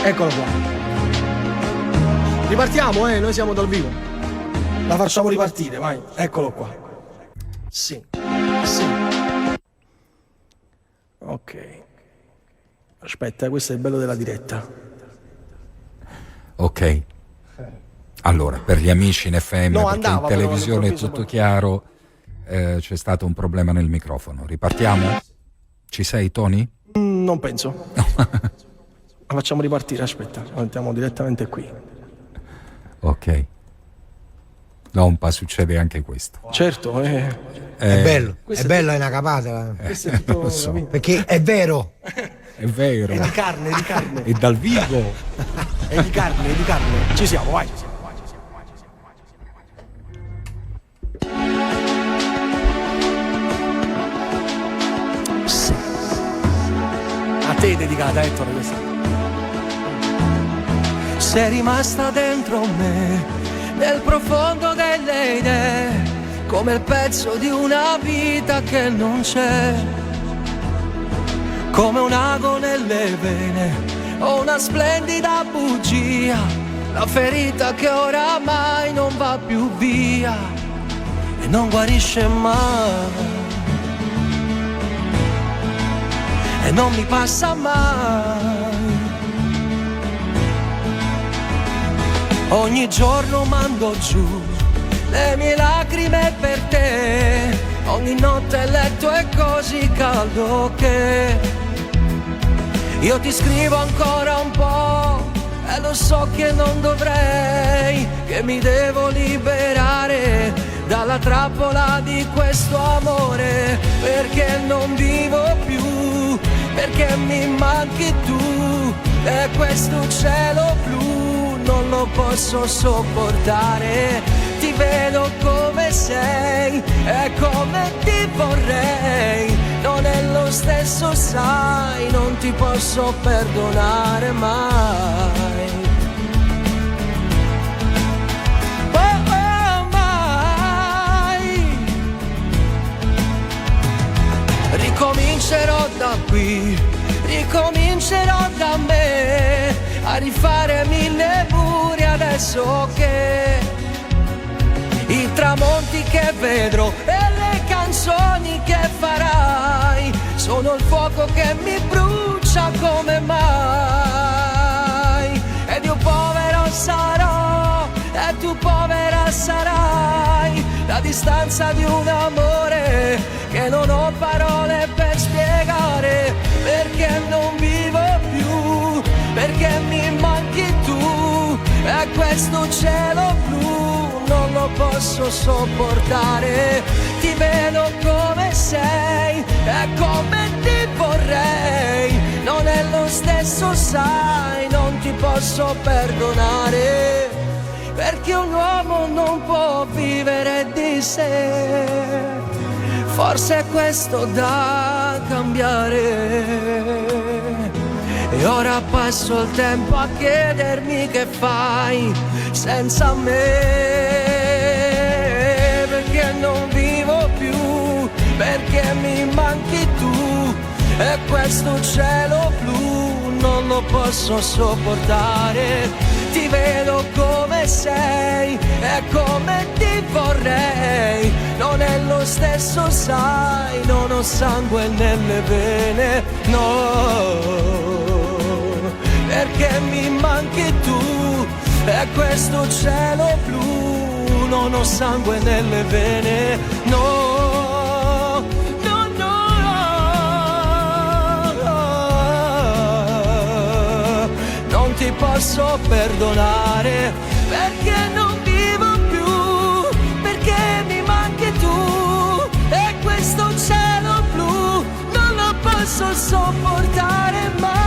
Eccolo qua. Ripartiamo, noi siamo dal vivo. La facciamo ripartire, vai. Eccolo qua. Sì. Ok. Aspetta, questo è il bello della diretta. Ok. Allora, per gli amici in FM, No, perché andava, in televisione è però tutto chiaro, c'è stato un problema nel microfono. Ripartiamo? Ci sei, Tony? Non penso. La facciamo ripartire, aspetta, la mettiamo direttamente qui. Ok. Dompa, succede anche questo. Certo, è bello, questo è bello, è una capata. questo è tutto, lo so. capito? Perché è vero. È vero. È di carne, di carne. E dal vivo. È di carne, di carne. Ci siamo, vai. Sì. A te è dedicata, Ettore, questa. Sei rimasta dentro me, nel profondo delle idee, come il pezzo di una vita che non c'è, come un ago nelle vene o una splendida bugia, la ferita che oramai non va più via e non guarisce mai e non mi passa mai. Ogni giorno mando giù le mie lacrime per te, ogni notte il letto è così caldo che io ti scrivo ancora un po' e lo so che non dovrei, che mi devo liberare dalla trappola di questo amore, perché non vivo più, perché mi manchi tu e questo cielo blu non lo posso sopportare. Ti vedo come sei e come ti vorrei, non è lo stesso, sai, non ti posso perdonare mai. Oh, mai. Ricomincerò da qui, ricomincerò da me, a rifare mille muri adesso che i tramonti che vedrò e le canzoni che farai sono il fuoco che mi brucia come mai. Ed io povero sarò e tu povera sarai, la distanza di un amore che non ho parole per spiegare, perché non vivo più, perché mi manchi tu e questo cielo blu non lo posso sopportare. Ti vedo come sei e come ti vorrei, non è lo stesso, sai, non ti posso perdonare, perché un uomo non può vivere di sé, forse è questo da cambiare. E ora passo il tempo a chiedermi che fai senza me, perché non vivo più, perché mi manchi tu e questo cielo blu non lo posso sopportare. Ti vedo come sei e come ti vorrei, non è lo stesso, sai, non ho sangue nelle vene, no, perché mi manchi tu e questo cielo blu, non ho sangue nelle vene, no, no, no, no. Non ti posso perdonare, perché non vivo più, perché mi manchi tu e questo cielo blu non lo posso sopportare mai.